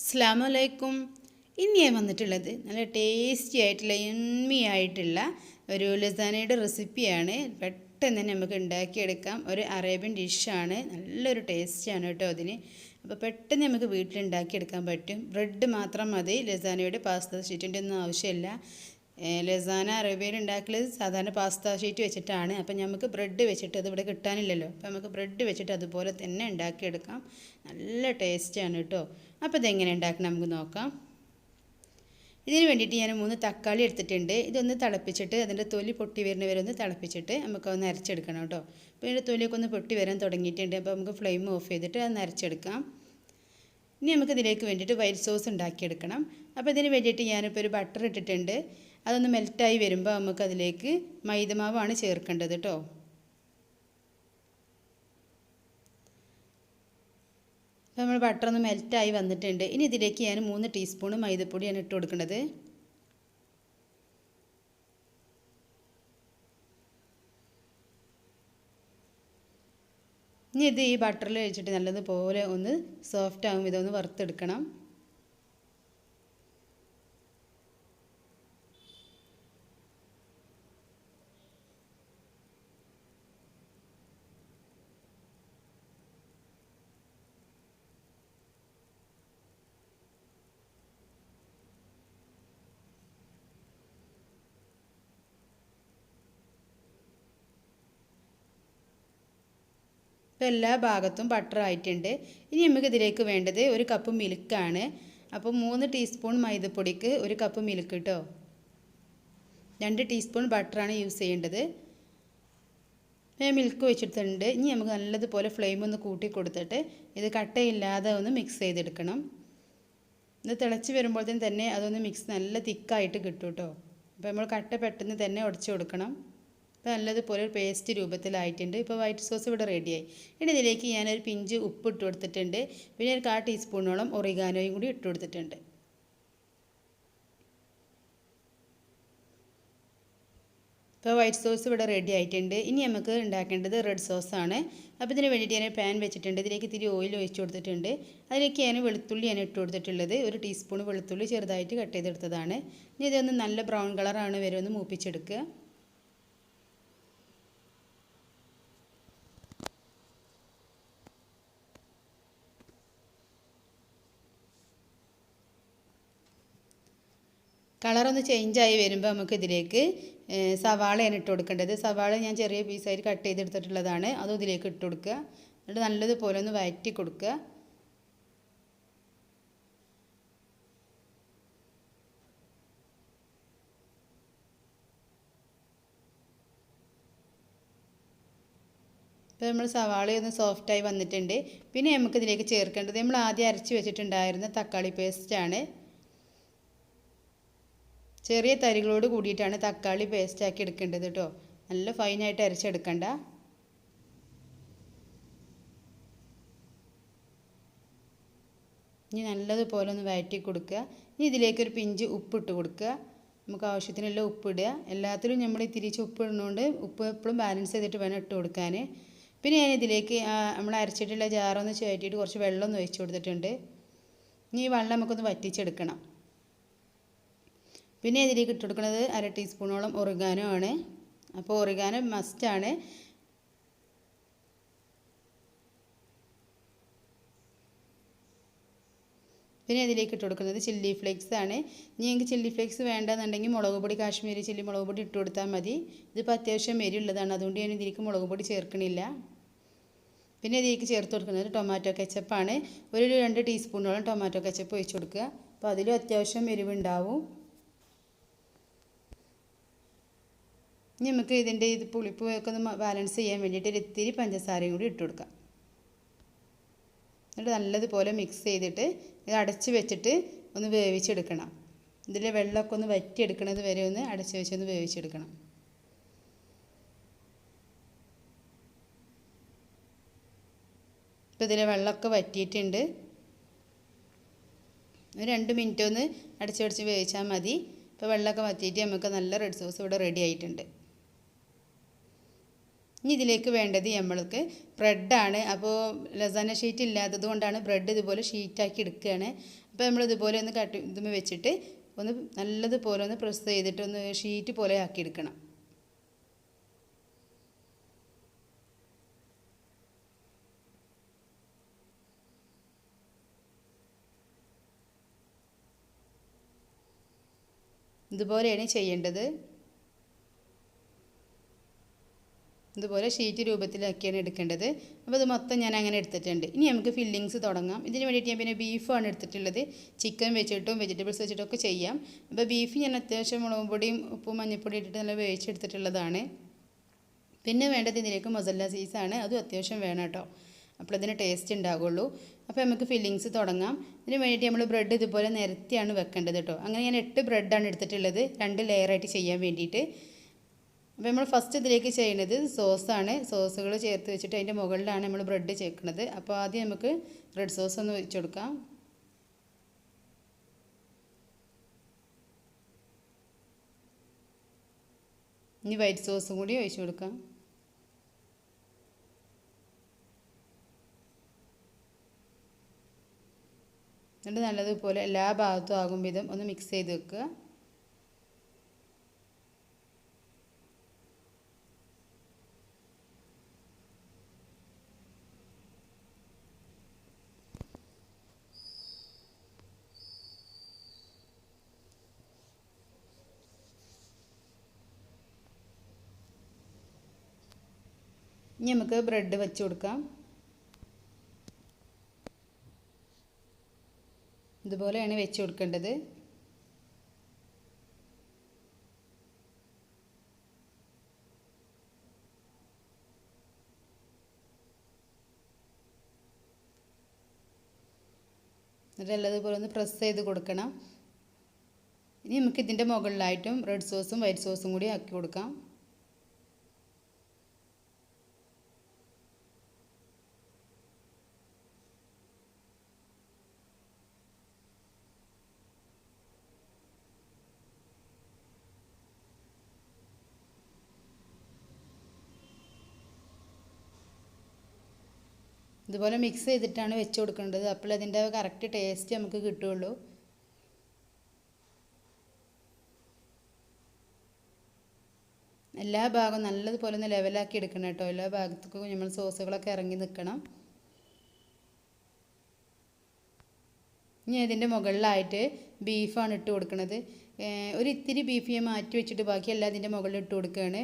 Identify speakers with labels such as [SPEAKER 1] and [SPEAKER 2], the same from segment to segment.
[SPEAKER 1] അസ്സലാമു അലൈക്കും. ഇന്ന് ഞാൻ വന്നിട്ടുള്ളത് നല്ല ടേസ്റ്റി ആയിട്ടുള്ള യമ്മി ആയിട്ടുള്ള ഒരു ലസാനയുടെ റെസിപ്പിയാണ്. പെട്ടെന്ന് തന്നെ നമുക്ക് ഉണ്ടാക്കിയെടുക്കാം. ഒരു അറേബ്യൻ ഡിഷാണ്. നല്ലൊരു ടേസ്റ്റാണ് കേട്ടോ അതിന്. അപ്പോൾ പെട്ടെന്ന് നമുക്ക് വീട്ടിലുണ്ടാക്കിയെടുക്കാൻ പറ്റും. ബ്രെഡ് മാത്രം മതി. ലസാനയുടെ പാസ്ത ഷീറ്റിൻ്റെ ഒന്നും ആവശ്യമില്ല. ലസാന അറേബ്യയിൽ ഉണ്ടാക്കല് സാധാരണ പാസ്ത ഷീറ്റ് വെച്ചിട്ടാണ്. അപ്പം നമുക്ക് ബ്രെഡ് വെച്ചിട്ട് അത് ഇവിടെ കിട്ടാനില്ലല്ലോ. അപ്പം നമുക്ക് ബ്രെഡ് വെച്ചിട്ട് അതുപോലെ തന്നെ ഉണ്ടാക്കിയെടുക്കാം. നല്ല ടേസ്റ്റാണ് കേട്ടോ. അപ്പോൾ ഇതെങ്ങനെ ഉണ്ടാക്കണം നമുക്ക് നോക്കാം. ഇതിന് വേണ്ടിയിട്ട് ഞാൻ 3 തക്കാളി എടുത്തിട്ടുണ്ട്. ഇതൊന്ന് തിളപ്പിച്ചിട്ട് അതിൻ്റെ തൊലി പൊട്ടി വരുന്ന വരെ ഒന്ന് തിളപ്പിച്ചിട്ട് നമുക്കൊന്ന് അരച്ചെടുക്കണം കേട്ടോ. അപ്പോൾ ഇതിൻ്റെ തൊലിയൊക്കെ ഒന്ന് പൊട്ടി വരാൻ തുടങ്ങിയിട്ടുണ്ട്. അപ്പോൾ നമുക്ക് ഫ്ലെയിം ഓഫ് ചെയ്തിട്ട് അത് അരച്ചെടുക്കാം. ഇനി നമുക്ക് ഇതിലേക്ക് വേണ്ടിയിട്ട് വൈറ്റ് സോസ് ഉണ്ടാക്കിയെടുക്കണം. അപ്പോൾ ഇതിന് വേണ്ടിയിട്ട് ഞാനിപ്പോൾ ഒരു ബട്ടർ ഇട്ടിട്ടുണ്ട്. അതൊന്ന് മെൽറ്റായി വരുമ്പോൾ നമുക്കതിലേക്ക് മൈദമാവാണ് ചേർക്കേണ്ടത് കേട്ടോ. അപ്പോൾ നമ്മൾ ബട്ടർ ഒന്ന് മെൽറ്റായി വന്നിട്ടുണ്ട്. ഇനി ഇതിലേക്ക് ഞാൻ 3 ടീസ്പൂൺ മൈദപ്പൊടിയാണ് ഇട്ട് കൊടുക്കുന്നത്. ഇനി ഇത് ഈ ബട്ടറിൽ വെച്ചിട്ട് നല്ലതുപോലെ ഒന്ന് സോഫ്റ്റ് ആകും ഇതൊന്ന് വറുത്തെടുക്കണം. ഇപ്പോൾ എല്ലാ ഭാഗത്തും ബട്ടർ ആയിട്ടുണ്ട്. ഇനി നമുക്ക് ഇതിലേക്ക് വേണ്ടത് 1 കപ്പ് മിൽക്കാണ്. അപ്പോൾ 3 ടീസ്പൂൺ മൈദപ്പൊടിക്ക് 1 കപ്പ് മിൽക്ക് കേട്ടോ. 2 ടീസ്പൂൺ ബട്ടറാണ് യൂസ് ചെയ്യേണ്ടത്. ഞാൻ മിൽക്ക് വെച്ചിട്ടുണ്ട്. ഇനി നമുക്ക് നല്ലതുപോലെ ഫ്ലെയിം ഒന്ന് കൂട്ടി കൊടുത്തിട്ട് ഇത് കട്ടയില്ലാതെ ഒന്ന് മിക്സ് ചെയ്തെടുക്കണം. ഇത് തിളച്ച് വരുമ്പോഴത്തേന് തന്നെ അതൊന്ന് നല്ല തിക്കായിട്ട് കിട്ടും കേട്ടോ. അപ്പോൾ നമ്മൾ കട്ട പെട്ടെന്ന് തന്നെ ഉടച്ചു കൊടുക്കണം. അപ്പോൾ നല്ലതുപോലെ ഒരു പേസ്റ്റ് രൂപത്തിലായിട്ടുണ്ട്. ഇപ്പോൾ വൈറ്റ് സോസ് ഇവിടെ റെഡിയായി. ഇനി ഇതിലേക്ക് ഞാനൊരു പിഞ്ച് ഉപ്പ് ഇട്ട് കൊടുത്തിട്ടുണ്ട്. പിന്നെ ഒരു 1/4 ടീസ്പൂണോളം ഒറിഗാനോയും കൂടി ഇട്ട് കൊടുത്തിട്ടുണ്ട്. ഇപ്പോൾ വൈറ്റ് സോസ് ഇവിടെ റെഡി ആയിട്ടുണ്ട്. ഇനി നമുക്ക് ഉണ്ടാക്കേണ്ടത് റെഡ് സോസാണ്. അപ്പോൾ ഇതിന് വേണ്ടിയിട്ട് ഞാൻ പാൻ വെച്ചിട്ടുണ്ട്. ഇതിലേക്ക് ഇത്തിരി ഓയിൽ ഒഴിച്ച് കൊടുത്തിട്ടുണ്ട്. അതിലേക്ക് ഞാൻ വെളുത്തുള്ളിയാണ് ഇട്ട് കൊടുത്തിട്ടുള്ളത്. 1 ടീസ്പൂൺ വെളുത്തുള്ളി ചെറുതായിട്ട് കട്ട് ചെയ്തെടുത്തതാണ്. ഇനി ഇതൊന്ന് നല്ല ബ്രൗൺ കളറാണ് വരെ ഒന്ന് മൂപ്പിച്ചെടുക്കുക. കളറൊന്ന് ചേഞ്ചായി വരുമ്പോൾ നമുക്ക് ഇതിലേക്ക് സവാളയാണ് ഇട്ട് കൊടുക്കേണ്ടത്. സവാള ഞാൻ ചെറിയ പീസായിട്ട് കട്ട് ചെയ്തെടുത്തിട്ടുള്ളതാണ്. അതും ഇതിലേക്ക് ഇട്ട് കൊടുക്കുക. എന്നിട്ട് നല്ലതുപോലെ ഒന്ന് വഴറ്റി കൊടുക്കുക. ഇപ്പോൾ നമ്മൾ സവാളയൊന്ന് സോഫ്റ്റായി വന്നിട്ടുണ്ട്. പിന്നെ നമുക്കിതിലേക്ക് ചേർക്കേണ്ടത് നമ്മൾ ആദ്യം അരച്ച് വെച്ചിട്ടുണ്ടായിരുന്ന തക്കാളി പേസ്റ്റാണ്. ചെറിയ തരികളോട് കൂടിയിട്ടാണ് തക്കാളി പേസ്റ്റാക്കി എടുക്കേണ്ടത് കേട്ടോ. നല്ല ഫൈനായിട്ട് അരച്ചെടുക്കണ്ട. ഇനി നല്ലതുപോലെ ഒന്ന് വഴറ്റി കൊടുക്കുക. ഇനി ഇതിലേക്കൊരു പിഞ്ച് ഉപ്പിട്ട് കൊടുക്കുക. നമുക്ക് ആവശ്യത്തിനുള്ള ഉപ്പിടുക. എല്ലാത്തിലും നമ്മൾ തിരിച്ച് ഉപ്പ് ഇടുന്നതുകൊണ്ട് ഉപ്പ് എപ്പോഴും ബാലൻസ് ചെയ്തിട്ട് വേണം ഇട്ട് കൊടുക്കാൻ. പിന്നെ ഞാൻ ഇതിലേക്ക് നമ്മൾ അരച്ചിട്ടുള്ള ജാറൊന്ന് ചുവറ്റിയിട്ട് കുറച്ച് വെള്ളം ഒന്ന് ഒഴിച്ച് കൊടുത്തിട്ടുണ്ട്. ഇനി ഈ വെള്ളം നമുക്കൊന്ന് വറ്റിച്ചെടുക്കണം. പിന്നെ ഇതിലേക്ക് ഇട്ട് കൊടുക്കുന്നത് 1/2 ടീസ്പൂണോളം ഒറിഗാനോ ആണ്. അപ്പോൾ ഒറിഗാനോ മസ്റ്റാണ്. പിന്നെ ഇതിലേക്ക് ഇട്ട് കൊടുക്കുന്നത് ചില്ലി ഫ്ലേക്സ് ആണ്. ഇനി എനിക്ക് ചില്ലി ഫ്ലേക്സ് വേണ്ടെന്നുണ്ടെങ്കിൽ മുളക് പൊടി, കാശ്മീരി ചില്ലി മുളക് പൊടി ഇട്ട് കൊടുത്താൽ മതി. ഇതിപ്പോൾ അത്യാവശ്യം എരിവുള്ളതാണ്, അതുകൊണ്ട് ഞാൻ ഇതിലേക്ക് മുളക് പൊടി ചേർക്കണില്ല. പിന്നെ ഇതിലേക്ക് ചേർത്ത് കൊടുക്കുന്നത് ടൊമാറ്റോ കെച്ചപ്പാണ്. 2 ടീസ്പൂണോളം ടൊമാറ്റോ കെച്ചപ്പ് ഒഴിച്ച് കൊടുക്കുക. അപ്പോൾ അതിലും അത്യാവശ്യം എരിവുണ്ടാവും. ഇനി നമുക്ക് ഇതിൻ്റെ പുളിപ്പ് ഒക്കെ ഒന്ന് ബാലൻസ് ചെയ്യാൻ വേണ്ടിയിട്ട് ഇത്തിരി പഞ്ചസാരയും കൂടി ഇട്ട് കൊടുക്കാം. എന്നിട്ട് നല്ലതുപോലെ മിക്സ് ചെയ്തിട്ട് ഇത് അടച്ച് വെച്ചിട്ട് ഒന്ന് വേവിച്ചെടുക്കണം. ഇതിലെ വെള്ളമൊക്കെ ഒന്ന് വറ്റിയെടുക്കുന്നത് വരെ ഒന്ന് അടച്ച് വെച്ചൊന്ന് വേവിച്ചെടുക്കണം. ഇപ്പോൾ ഇതിലെ വെള്ളമൊക്കെ വറ്റിയിട്ടുണ്ട്. 2 മിനിറ്റ് ഒന്ന് അടച്ച് വേവിച്ചാൽ മതി. ഇപ്പോൾ വെള്ളമൊക്കെ വറ്റിയിട്ട് നമുക്ക് നല്ല റെഡ് സോസ് ഇവിടെ റെഡി ആയിട്ടുണ്ട്. ഇനി ഇതിലേക്ക് വേണ്ടത് നമ്മൾക്ക് ബ്രെഡാണ്. അപ്പോൾ ലസാന ഷീറ്റ് ഇല്ലാത്തത് കൊണ്ടാണ് ബ്രെഡ് ഇതുപോലെ ഷീറ്റാക്കി എടുക്കുകയാണ്. അപ്പോൾ നമ്മൾ ഇതുപോലെ ഒന്ന് ഇതുമ്പോൾ വെച്ചിട്ട് ഒന്ന് നല്ലതുപോലെ ഒന്ന് പ്രസ് ചെയ്തിട്ട് ഒന്ന് ഷീറ്റ് പോലെ ആക്കിയെടുക്കണം. ഇതുപോലെയാണ് ചെയ്യേണ്ടത്. ഇതുപോലെ ഷീറ്റ് രൂപത്തിലാക്കിയാണ് എടുക്കേണ്ടത്. അപ്പോൾ ഇത് മൊത്തം ഞാൻ അങ്ങനെ എടുത്തിട്ടുണ്ട്. ഇനി നമുക്ക് ഫില്ലിങ്സ് തുടങ്ങാം. ഇതിന് വേണ്ടിയിട്ട് ഞാൻ പിന്നെ ബീഫാണ് എടുത്തിട്ടുള്ളത്. ചിക്കൻ വെച്ചിട്ടും വെജിറ്റബിൾസ് വെച്ചിട്ടും ഒക്കെ ചെയ്യാം. അപ്പോൾ ബീഫ് ഞാൻ അത്യാവശ്യം മുളകും പൊടിയും ഉപ്പും മഞ്ഞൾപ്പൊടി ഇട്ടിട്ട് നല്ല വേവിച്ചെടുത്തിട്ടുള്ളതാണ്. പിന്നെ വേണ്ടത് ഇതിലേക്ക് മൊസല്ല ചീസാണ്. അതും അത്യാവശ്യം വേണം കേട്ടോ, അപ്പോൾ ഇതിന് ടേസ്റ്റ് ഉണ്ടാകുള്ളൂ. അപ്പോൾ നമുക്ക് ഫില്ലിങ്സ് തുടങ്ങാം. ഇതിന് വേണ്ടിയിട്ട് നമ്മൾ ബ്രെഡ് ഇതുപോലെ നിരത്തിയാണ് വെക്കേണ്ടത് കേട്ടോ. അങ്ങനെ ഞാൻ 8 ബ്രെഡാണ് എടുത്തിട്ടുള്ളത്, 2 ലെയറായിട്ട് ചെയ്യാൻ വേണ്ടിയിട്ട്. അപ്പോൾ നമ്മൾ ഫസ്റ്റ് ഇതിലേക്ക് ചെയ്യുന്നത് സോസാണ്. സോസുകൾ ചേർത്ത് വെച്ചിട്ട് അതിൻ്റെ മുകളിലാണ് നമ്മൾ ബ്രെഡ് ചേർക്കുന്നത്. അപ്പോൾ ആദ്യം നമുക്ക് റെഡ് സോസ് ഒന്ന് വെച്ച് കൊടുക്കാം. ഇനി വൈറ്റ് സോസും കൂടി ഒഴിച്ച് കൊടുക്കാം. എന്നിട്ട് നല്ലതുപോലെ എല്ലാ ഭാഗത്തും ആകും വിധം ഒന്ന് മിക്സ് ചെയ്ത് വെക്കുക. ഇനി നമുക്ക് ബ്രെഡ് വെച്ച് കൊടുക്കാം. ഇതുപോലെയാണ് വെച്ച് കൊടുക്കേണ്ടത്. എന്നിട്ട് എല്ലാതുപോലെ ഒന്ന് പ്രസ് ചെയ്ത് കൊടുക്കണം. ഇനി നമുക്ക് ഇതിൻ്റെ മുകളിലായിട്ടും റെഡ് സോസും വൈറ്റ് സോസും കൂടി ആക്കി കൊടുക്കാം. ഇതുപോലെ മിക്സ് ചെയ്തിട്ടാണ് വെച്ച് കൊടുക്കേണ്ടത്. അപ്പോൾ അതിൻ്റെ കറക്റ്റ് ടേസ്റ്റ് നമുക്ക് കിട്ടുള്ളൂ. എല്ലാ ഭാഗവും നല്ലതുപോലെ ഒന്ന് ലെവലാക്കി എടുക്കണം കേട്ടോ. എല്ലാ ഭാഗത്തേക്കും നമ്മൾ സോസുകളൊക്കെ ഇറങ്ങി നിൽക്കണം. ഇനി ഇതിൻ്റെ മുകളിലായിട്ട് ബീഫാണ് ഇട്ട് കൊടുക്കുന്നത്. ഒരു ഇത്തിരി ബീഫ് ഞാൻ മാറ്റി വെച്ചിട്ട് ബാക്കി എല്ലാം ഇതിൻ്റെ മുകളിൽ ഇട്ട് കൊടുക്കുകയാണ്.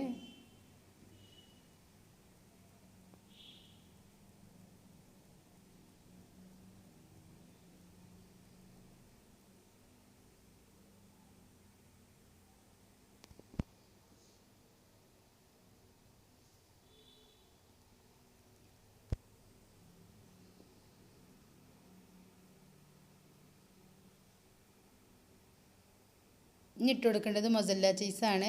[SPEAKER 1] ഇനി ഇട്ട് കൊടുക്കേണ്ടത് മൊസല്ല ചീസാണ്.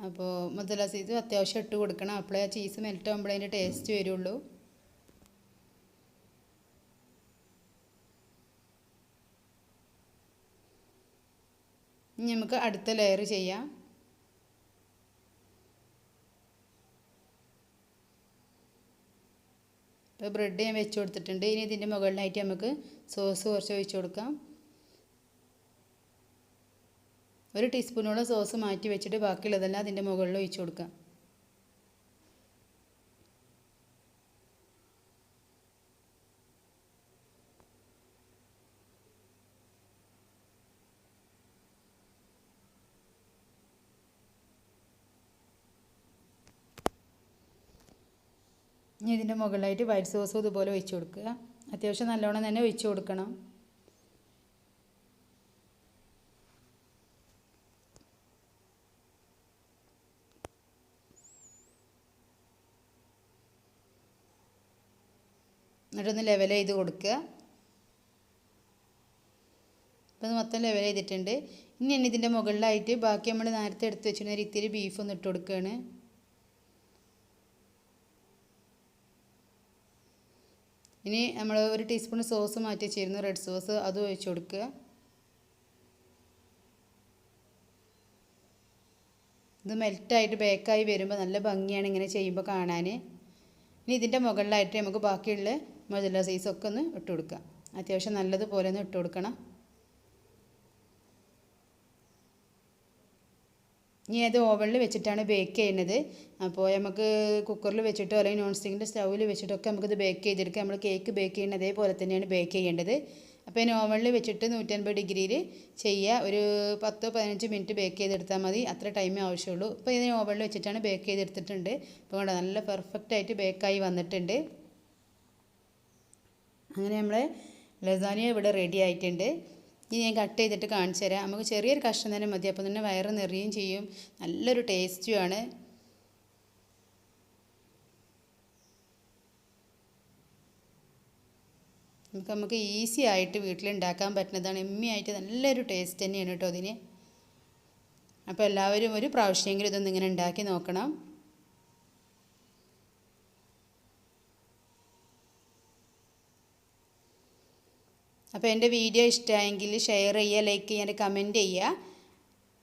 [SPEAKER 1] അപ്പോൾ മൊസല്ല ചീസ് അത്യാവശ്യം ഇട്ട് കൊടുക്കണം. അപ്പോഴേ ആ ചീസ് മെൽറ്റ് ആകുമ്പോഴേ അതിൻ്റെ ടേസ്റ്റ് വരുള്ളൂ. ഇനി നമുക്ക് അടുത്ത ലെയർ ചെയ്യാം. ഇപ്പോൾ ബ്രെഡ് ഞാൻ വെച്ച് കൊടുത്തിട്ടുണ്ട്. ഇനി ഇതിൻ്റെ മുകളിലായിട്ട് നമുക്ക് സോസ് കുറച്ച് ഒഴിച്ച് കൊടുക്കാം. 1 ടീസ്പൂണോളം സോസ് മാറ്റി വെച്ചിട്ട് ബാക്കിയുള്ളതെല്ലാം അതിൻ്റെ മുകളിൽ ഒഴിച്ച് കൊടുക്കാം. ഇനി ഇതിൻ്റെ മുകളിലായിട്ട് വൈറ്റ് സോസും ഇതുപോലെ ഒഴിച്ച് കൊടുക്കുക. അത്യാവശ്യം നല്ലോണം തന്നെ ഒഴിച്ച് കൊടുക്കണം. എന്നിട്ടൊന്ന് ലെവൽ ചെയ്ത് കൊടുക്കുക. അപ്പോൾ ഇത് മൊത്തം ലെവൽ ചെയ്തിട്ടുണ്ട്. ഇനി ഇതിൻ്റെ മുകളിലായിട്ട് ബാക്കി നമ്മൾ നേരത്തെ എടുത്ത് വെച്ചിരുന്ന ഇത്തിരി ബീഫ് ഒന്ന് ഇട്ട് കൊടുക്കുകയാണ്. ഇനി നമ്മൾ 1 ടീസ്പൂൺ സോസ് മാറ്റി വെച്ചിരുന്നു, റെഡ് സോസ്, അത് ഒഴിച്ച് കൊടുക്കുക. ഇത് മെൽറ്റായിട്ട് ബേക്കായി വരുമ്പോൾ നല്ല ഭംഗിയാണ് ഇങ്ങനെ ചെയ്യുമ്പോൾ കാണാൻ. ഇനി ഇതിൻ്റെ മുകളിലായിട്ട് നമുക്ക് ബാക്കിയുള്ള മൊസല്ല ചീസൊക്കെ ഒന്ന് ഇട്ട് കൊടുക്കാം. അത്യാവശ്യം നല്ലതുപോലെ ഒന്ന് ഇട്ട് കൊടുക്കണം. ഇനി അത് ഓവനിൽ വെച്ചിട്ടാണ് ബേക്ക് ചെയ്യുന്നത്. അപ്പോൾ നമുക്ക് കുക്കറിൽ വെച്ചിട്ടോ അല്ലെങ്കിൽ നോൺ സ്റ്റിക്കിൻ്റെ സ്റ്റൗവിൽ വെച്ചിട്ടൊക്കെ നമുക്കിത് ബേക്ക് ചെയ്തെടുക്കാം. നമ്മൾ കേക്ക് ബേക്ക് ചെയ്യുന്ന അതേപോലെ തന്നെയാണ് ബേക്ക് ചെയ്യേണ്ടത്. അപ്പോൾ ഇനി ഓവനിൽ വെച്ചിട്ട് 150 ഡിഗ്രിയിൽ ചെയ്യുക. ഒരു 10-15 മിനിറ്റ് ബേക്ക് ചെയ്തെടുത്താൽ മതി. അത്ര ടൈമേ ആവശ്യമുള്ളൂ. ഇപ്പോൾ ഇതിന് ഓവനിൽ വെച്ചിട്ടാണ് ബേക്ക് ചെയ്തെടുത്തിട്ടുണ്ട്. അപ്പോൾ കണ്ടോ നല്ല പെർഫെക്റ്റായിട്ട് ബേക്കായി വന്നിട്ടുണ്ട്. അങ്ങനെ നമ്മളെ ലസാനിയ ഇവിടെ റെഡി ആയിട്ടുണ്ട്. ഇനി ഞാൻ കട്ട് ചെയ്തിട്ട് കാണിച്ചു തരാം. നമുക്ക് ചെറിയൊരു കഷ്ണം തന്നെ മതി. അപ്പോൾ തന്നെ വയറ് നിറയുകയും ചെയ്യും, നല്ലൊരു ടേസ്റ്റുമാണ്. നമുക്ക് ഈസി ആയിട്ട് വീട്ടിലുണ്ടാക്കാൻ പറ്റുന്നതാണ്. എമ്മിയായിട്ട് നല്ലൊരു ടേസ്റ്റ് തന്നെയാണ് കേട്ടോ അതിന്. അപ്പോൾ എല്ലാവരും ഒരു പ്രാവശ്യമെങ്കിലും ഇതൊന്നും ഇങ്ങനെ ഉണ്ടാക്കി നോക്കണം. അപ്പോൾ എൻ്റെ വീഡിയോ ഇഷ്ടമായെങ്കിൽ ഷെയർ ചെയ്യുക, ലൈക്ക് ചെയ്യുക, കമൻറ്റ് ചെയ്യുക.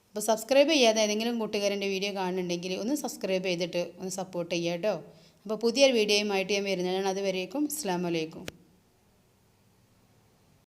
[SPEAKER 1] അപ്പോൾ സബ്സ്ക്രൈബ് ചെയ്യാതെ ഏതെങ്കിലും കൂട്ടുകാരൻ്റെ വീഡിയോ കാണുന്നുണ്ടെങ്കിൽ ഒന്ന് സബ്സ്ക്രൈബ് ചെയ്തിട്ട് ഒന്ന് സപ്പോർട്ട് ചെയ്യുക കേട്ടോ. അപ്പോൾ പുതിയൊരു വീഡിയോയുമായിട്ട് ഞാൻ വരുന്നതാണ്. അതുവരേക്കും അസ്സലാമു അലൈക്കും.